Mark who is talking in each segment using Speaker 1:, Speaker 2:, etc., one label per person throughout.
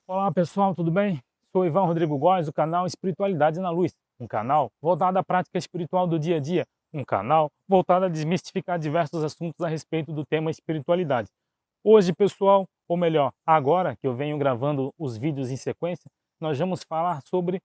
Speaker 1: Olá pessoal, tudo bem? Sou Ivan Rodrigo Góes, do canal Espiritualidade na Luz, um canal voltado à prática espiritual do dia a dia, um canal voltado a desmistificar diversos assuntos a respeito do tema espiritualidade. Hoje, pessoal, ou melhor, agora que eu venho gravando os vídeos em sequência, nós vamos falar sobre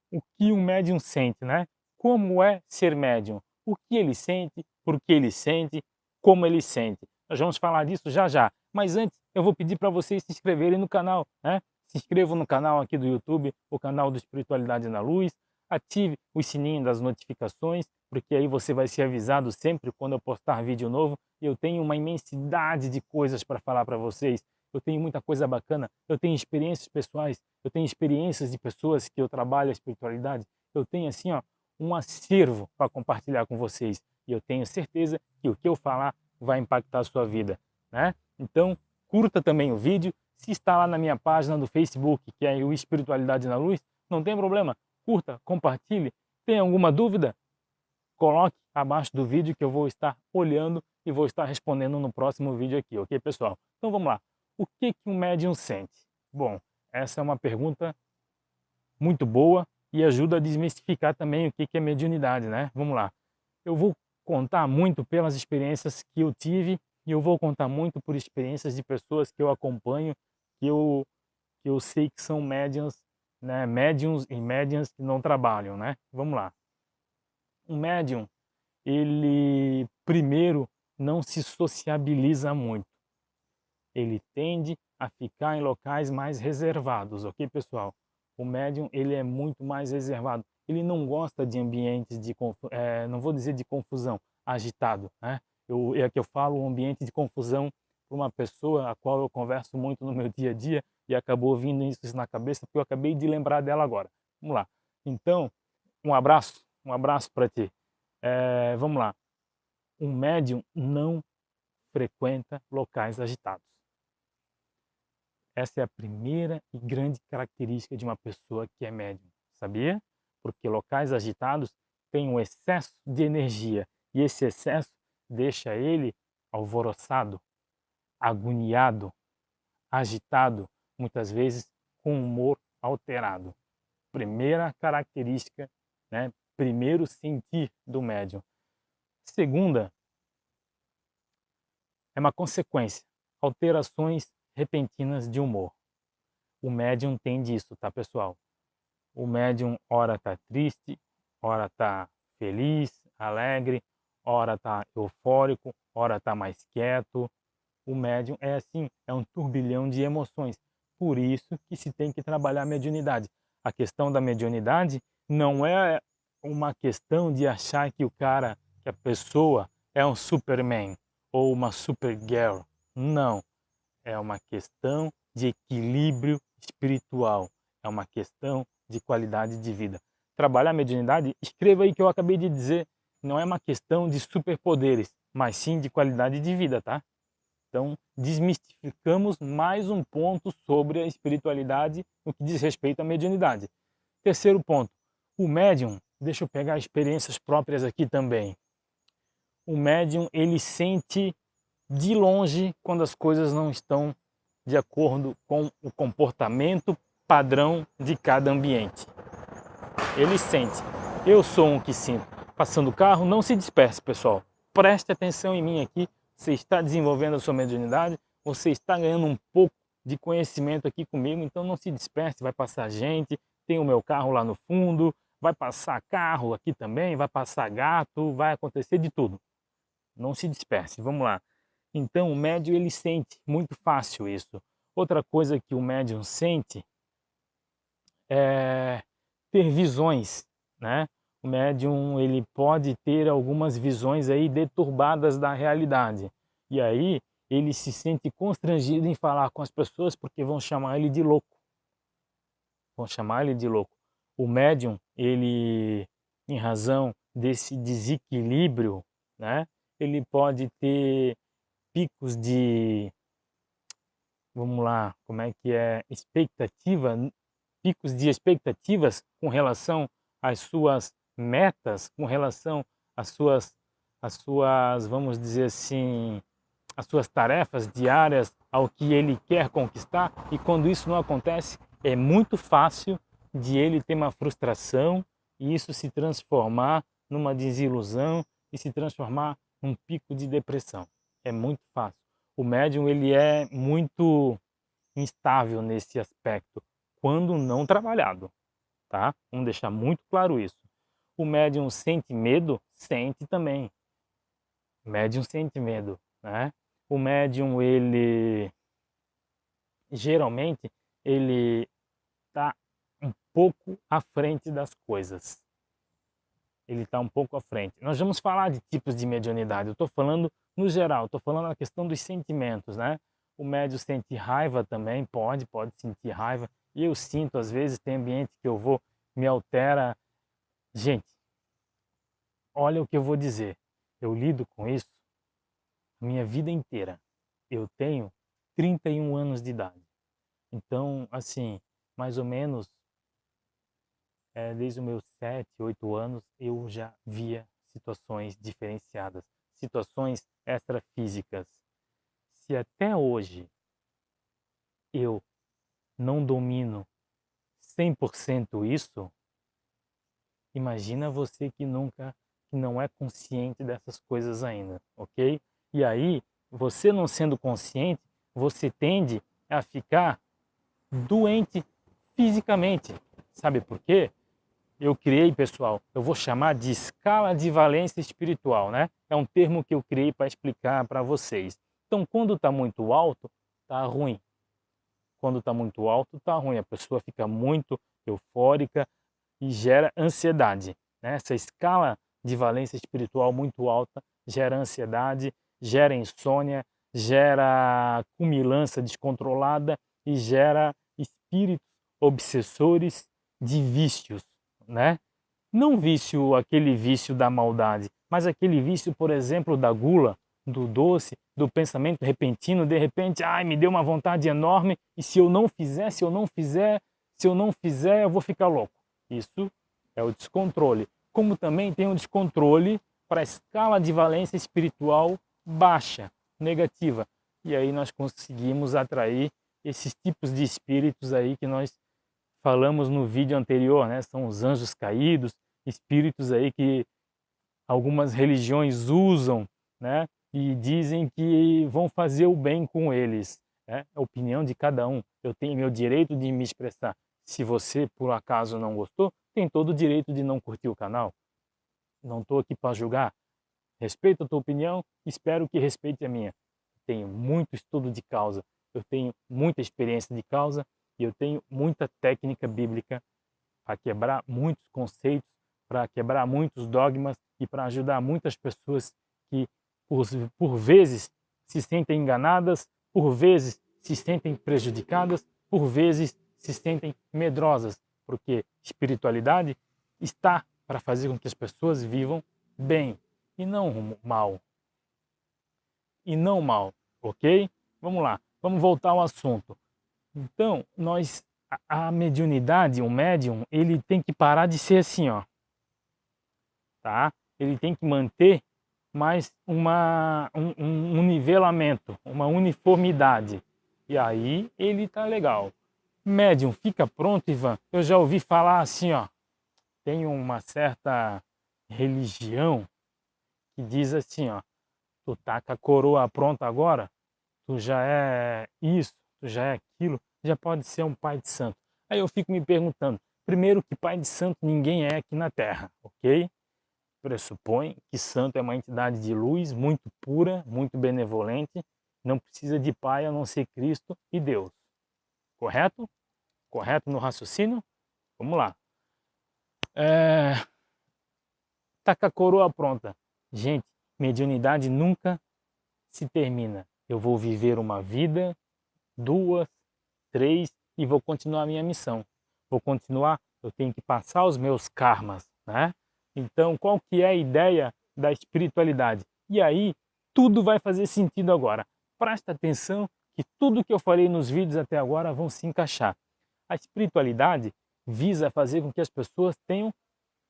Speaker 1: o que um médium sente, né? Como é ser médium? O que ele sente, por que ele sente, como ele sente. Nós vamos falar disso já já. Mas antes, eu vou pedir para vocês se inscreverem no canal, né? Se inscrevam no canal aqui do YouTube, o canal do Espiritualidade na Luz. Ative o sininho das notificações, porque aí você vai ser avisado sempre quando eu postar vídeo novo. Eu tenho uma imensidade de coisas para falar para vocês. Eu tenho muita coisa bacana, eu tenho experiências pessoais, eu tenho experiências de pessoas que eu trabalho a espiritualidade, eu tenho assim, ó, um acervo para compartilhar com vocês. E eu tenho certeza que o que eu falar vai impactar a sua vida, né? Então, curta também o vídeo. Se está lá na minha página do Facebook, que é o Espiritualidade na Luz, não tem problema. Curta, compartilhe. Tem alguma dúvida? Coloque abaixo do vídeo que eu vou estar olhando e vou estar respondendo no próximo vídeo aqui, ok, pessoal? Então vamos lá. O que um médium sente? Bom, essa é uma pergunta muito boa e ajuda a desmistificar também o que é mediunidade, né? Vamos lá. Eu vou contar muito pelas experiências que eu tive e eu vou contar muito por experiências de pessoas que eu acompanho, que eu sei que são médiums, né? Médiums e médiums que não trabalham, né? Vamos lá. Um médium, ele primeiro não se sociabiliza muito. Ele tende a ficar em locais mais reservados, ok, pessoal? O médium, ele é muito mais reservado. Ele não gosta de ambientes de, não vou dizer de confusão, agitado, né? É que eu falo um ambiente de confusão para uma pessoa a qual eu converso muito no meu dia a dia e acabou vindo isso na cabeça porque eu acabei de lembrar dela agora. Vamos lá. Então, um abraço para ti. Vamos lá. Um médium não frequenta locais agitados. Essa é a primeira e grande característica de uma pessoa que é médium, sabia? Porque locais agitados têm um excesso de energia e esse excesso deixa ele alvoroçado, agoniado, agitado, muitas vezes com humor alterado. Primeira característica, né? Primeiro sentir do médium. Segunda, é uma consequência, alterações repentinas de humor. O médium tem disso, tá, pessoal? O médium ora está triste, ora está feliz, alegre, ora está eufórico, ora está mais quieto. O médium é assim, é um turbilhão de emoções. Por isso que se tem que trabalhar a mediunidade. A questão da mediunidade não é uma questão de achar que que a pessoa é um Superman ou uma Supergirl. Não. É uma questão de equilíbrio espiritual. É uma questão de qualidade de vida. Trabalhar a mediunidade, escreva aí que eu acabei de dizer, não é uma questão de superpoderes, mas sim de qualidade de vida, tá? Então, desmistificamos mais um ponto sobre a espiritualidade no que diz respeito à mediunidade. Terceiro ponto, o médium, deixa eu pegar experiências próprias aqui também. O médium, ele sente de longe quando as coisas não estão de acordo com o comportamento padrão de cada ambiente. Ele sente. Eu sou um que sinto. Passando o carro, não se disperse, pessoal. Preste atenção em mim aqui. Você está desenvolvendo a sua mediunidade, você está ganhando um pouco de conhecimento aqui comigo, então não se disperse, vai passar gente, tem o meu carro lá no fundo, vai passar carro aqui também, vai passar gato, vai acontecer de tudo. Não se disperse, vamos lá. Então o médium ele sente muito fácil isso. Outra coisa que o médium sente é ter visões, né? O médium ele pode ter algumas visões aí deturbadas da realidade. E aí ele se sente constrangido em falar com as pessoas porque vão chamar ele de louco. Vão chamar ele de louco. O médium, ele, em razão desse desequilíbrio, né? Ele pode ter picos de, vamos lá, como é que é, expectativa, picos de expectativas com relação às suas metas, com relação às suas, vamos dizer assim, às suas tarefas diárias, ao que ele quer conquistar, e quando isso não acontece, é muito fácil de ele ter uma frustração e isso se transformar numa desilusão e se transformar num pico de depressão. É muito fácil. O médium ele é muito instável nesse aspecto, quando não trabalhado, tá? Vamos deixar muito claro isso. O médium sente medo? Sente também. O médium sente medo, né? O médium, ele geralmente, ele está um pouco à frente das coisas. Ele está um pouco à frente. Nós vamos falar de tipos de mediunidade. Eu estou falando no geral, estou falando na questão dos sentimentos, né? O médium sente raiva também, pode sentir raiva. E eu sinto, às vezes, tem ambiente que eu vou, me altera. Gente, olha o que eu vou dizer. Eu lido com isso a minha vida inteira. Eu tenho 31 anos de idade. Então, assim, mais ou menos, desde os meus 7, 8 anos, eu já via situações diferenciadas, situações extrafísicas. Se até hoje eu não domino 100% isso, imagina você que não é consciente dessas coisas ainda, ok? E aí, você não sendo consciente, você tende a ficar doente fisicamente. Sabe por quê? Eu criei, pessoal, eu vou chamar de escala de valência espiritual, né? É um termo que eu criei para explicar para vocês. Então, quando está muito alto, está ruim. Quando está muito alto, está ruim. A pessoa fica muito eufórica e gera ansiedade, né? Essa escala de valência espiritual muito alta gera ansiedade, gera insônia, gera cumilança descontrolada e gera espíritos obsessores de vícios, né? Não vício, aquele vício da maldade, mas aquele vício, por exemplo, da gula, do doce, do pensamento repentino, de repente, ai, me deu uma vontade enorme e se eu não fizer, eu vou ficar louco. Isso é o descontrole. Como também tem o descontrole para a escala de valência espiritual baixa, negativa. E aí nós conseguimos atrair esses tipos de espíritos aí que nós falamos no vídeo anterior, né? São os anjos caídos, espíritos aí que algumas religiões usam, né? E dizem que vão fazer o bem com eles. Né? É a opinião de cada um. Eu tenho meu direito de me expressar. Se você, por acaso, não gostou, tem todo o direito de não curtir o canal. Não estou aqui para julgar. Respeito a tua opinião, espero que respeite a minha. Tenho muito estudo de causa, eu tenho muita experiência de causa e eu tenho muita técnica bíblica para quebrar muitos conceitos, para quebrar muitos dogmas e para ajudar muitas pessoas que, por vezes, se sentem enganadas, por vezes se sentem prejudicadas, por vezes se sentem medrosas, porque espiritualidade está para fazer com que as pessoas vivam bem e não mal. E não mal, ok? Vamos lá, vamos voltar ao assunto. Então, a mediunidade, o médium, ele tem que parar de ser assim, ó, tá? Ele tem que manter mais um nivelamento, uma uniformidade. E aí ele tá legal. Médium, fica pronto, Ivan? Eu já ouvi falar assim, ó, tem uma certa religião que diz assim, ó, tu tá com a coroa pronta agora, tu já é isso, tu já é aquilo, já pode ser um pai de santo. Aí eu fico me perguntando, primeiro que pai de santo ninguém é aqui na Terra, ok? Pressupõe que santo é uma entidade de luz muito pura, muito benevolente, não precisa de pai a não ser Cristo e Deus. Correto? Correto no raciocínio? Vamos lá. Tá com a coroa pronta. Gente, mediunidade nunca se termina. Eu vou viver uma vida, 2, 3 e vou continuar a minha missão. Vou continuar, eu tenho que passar os meus karmas, né? Então, qual que é a ideia da espiritualidade? E aí, tudo vai fazer sentido agora. Presta atenção que tudo que eu falei nos vídeos até agora vão se encaixar. A espiritualidade visa fazer com que as pessoas tenham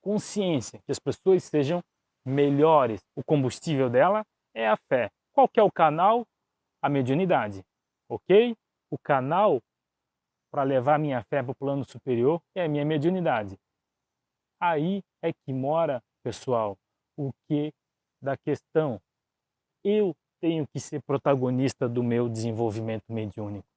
Speaker 1: consciência, que as pessoas sejam melhores. O combustível dela é a fé. Qual que é o canal? A mediunidade, ok? O canal para levar minha fé para o plano superior é a minha mediunidade. Aí é que mora, pessoal, o que da questão. Eu tenho que ser protagonista do meu desenvolvimento mediúnico.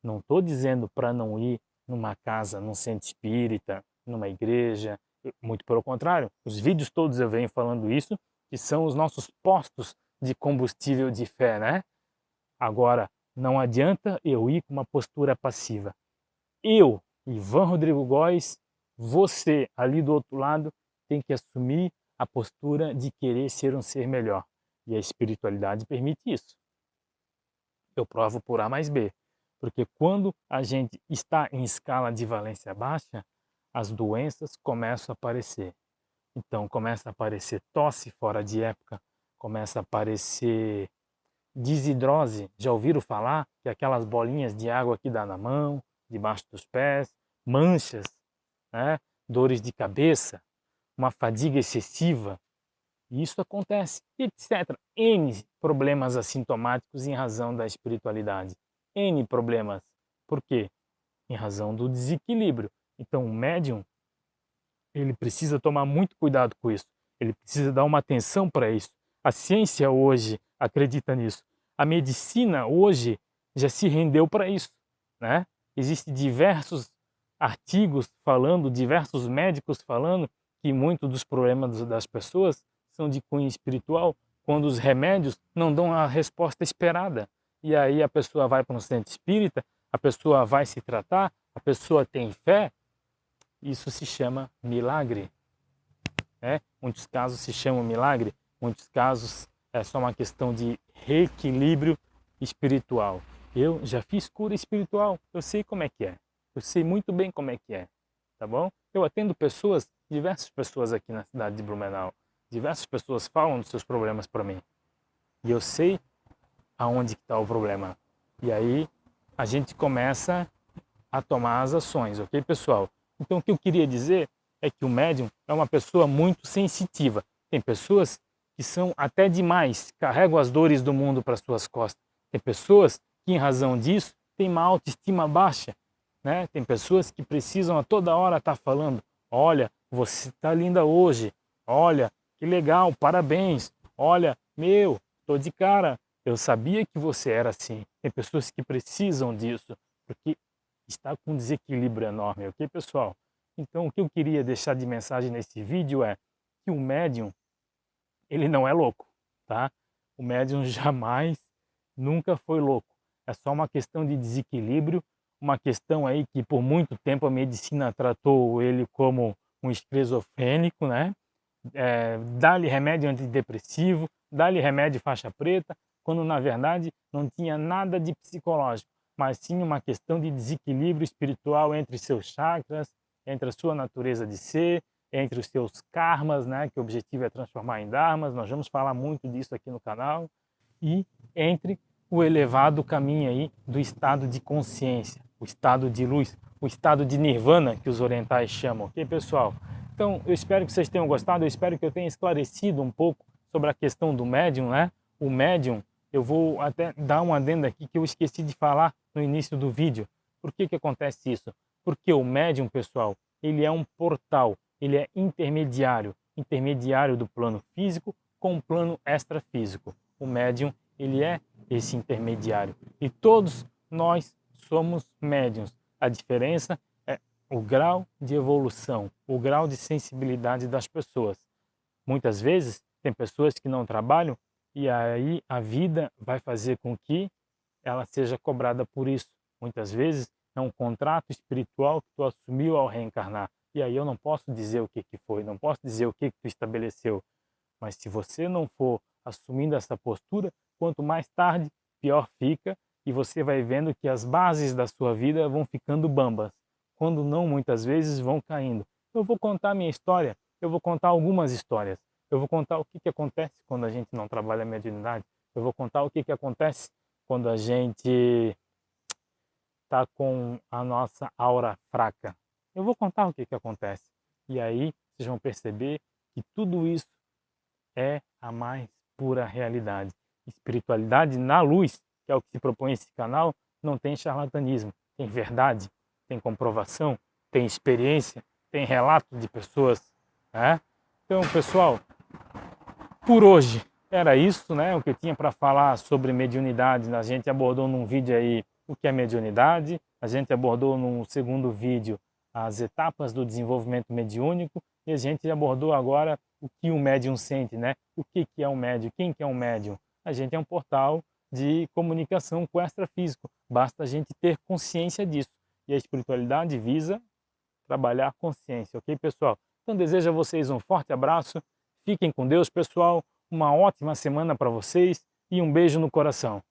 Speaker 1: Não estou dizendo para não ir numa casa, num centro espírita, numa igreja, muito pelo contrário. Os vídeos todos eu venho falando isso, que são os nossos postos de combustível de fé, né? Agora, não adianta eu ir com uma postura passiva. Eu, Ivan Rodrigo Góes, você ali do outro lado, tem que assumir a postura de querer ser um ser melhor. E a espiritualidade permite isso. Eu provo por A mais B. Porque quando a gente está em escala de valência baixa, as doenças começam a aparecer. Então começa a aparecer tosse fora de época, começa a aparecer desidrose. Já ouviram falar? Que é aquelas bolinhas de água que dá na mão, debaixo dos pés, manchas, né? Dores de cabeça, uma fadiga excessiva. Isso acontece, etc. N problemas assintomáticos em razão da espiritualidade. N problemas. Por quê? Em razão do desequilíbrio. Então o médium, ele precisa tomar muito cuidado com isso. Ele precisa dar uma atenção para isso. A ciência hoje acredita nisso. A medicina hoje já se rendeu para isso, né? Existem diversos artigos falando, diversos médicos falando que muitos dos problemas das pessoas são de cunho espiritual, quando os remédios não dão a resposta esperada. E aí a pessoa vai para um centro espírita, a pessoa vai se tratar, a pessoa tem fé, isso se chama milagre. Muitos casos se chamam milagre, muitos casos é só uma questão de reequilíbrio espiritual. Eu já fiz cura espiritual, eu sei como é que é. Eu sei muito bem como é que é, tá bom? Eu atendo pessoas, diversas pessoas aqui na cidade de Blumenau. Diversas pessoas falam dos seus problemas para mim. E eu sei aonde está o problema. E aí a gente começa a tomar as ações, ok, pessoal? Então o que eu queria dizer é que o médium é uma pessoa muito sensitiva. Tem pessoas que são até demais, carregam as dores do mundo para suas costas. Tem pessoas que, em razão disso, têm uma autoestima baixa. Né? Tem pessoas que precisam a toda hora estar falando: olha, você está linda hoje, olha, que legal, parabéns, olha, meu, estou de cara, eu sabia que você era assim. Tem pessoas que precisam disso, porque está com um desequilíbrio enorme, ok, pessoal? Então, o que eu queria deixar de mensagem nesse vídeo é que o médium, ele não é louco, tá? O médium jamais, nunca foi louco. É só uma questão de desequilíbrio, uma questão aí que por muito tempo a medicina tratou ele como um esquizofrênico, né? Dá-lhe remédio antidepressivo, dá-lhe remédio faixa preta, quando na verdade não tinha nada de psicológico, mas sim uma questão de desequilíbrio espiritual entre seus chakras, entre a sua natureza de ser, entre os seus karmas, né, que o objetivo é transformar em dharmas, nós vamos falar muito disso aqui no canal, e entre o elevado caminho aí do estado de consciência, o estado de luz, o estado de nirvana que os orientais chamam, ok, pessoal? Então, eu espero que vocês tenham gostado, eu espero que eu tenha esclarecido um pouco sobre a questão do médium, né? O médium, eu vou até dar um adendo aqui que eu esqueci de falar no início do vídeo. Por que que acontece isso? Porque o médium, pessoal, ele é um portal, ele é intermediário do plano físico com o plano extrafísico. O médium, ele é esse intermediário. E todos nós somos médiums. A diferença é o grau de evolução, o grau de sensibilidade das pessoas. Muitas vezes tem pessoas que não trabalham e aí a vida vai fazer com que ela seja cobrada por isso. Muitas vezes é um contrato espiritual que tu assumiu ao reencarnar. E aí eu não posso dizer o que foi, não posso dizer o que tu estabeleceu. Mas se você não for assumindo essa postura, quanto mais tarde, pior fica, e você vai vendo que as bases da sua vida vão ficando bambas, quando não muitas vezes vão caindo. Eu vou contar minha história, eu vou contar algumas histórias, eu vou contar o que acontece quando a gente não trabalha a mediunidade, eu vou contar o que acontece quando a gente está com a nossa aura fraca. Eu vou contar o que acontece. E aí vocês vão perceber que tudo isso é a mais pura realidade. Espiritualidade na luz, que é o que se propõe esse canal, não tem charlatanismo. tem verdade, tem comprovação, tem experiência, tem relato de pessoas, né? Então, pessoal, por hoje era isso, né? O que eu tinha para falar sobre mediunidade. A gente abordou num vídeo aí o que é mediunidade, a gente abordou num segundo vídeo as etapas do desenvolvimento mediúnico e a gente abordou agora o que o médium sente, né? O que é um médium, quem que é um médium? A gente é um portal de comunicação com o extrafísico, basta a gente ter consciência disso. E a espiritualidade visa trabalhar a consciência, ok, pessoal? Então desejo a vocês um forte abraço, fiquem com Deus, pessoal, uma ótima semana para vocês e um beijo no coração.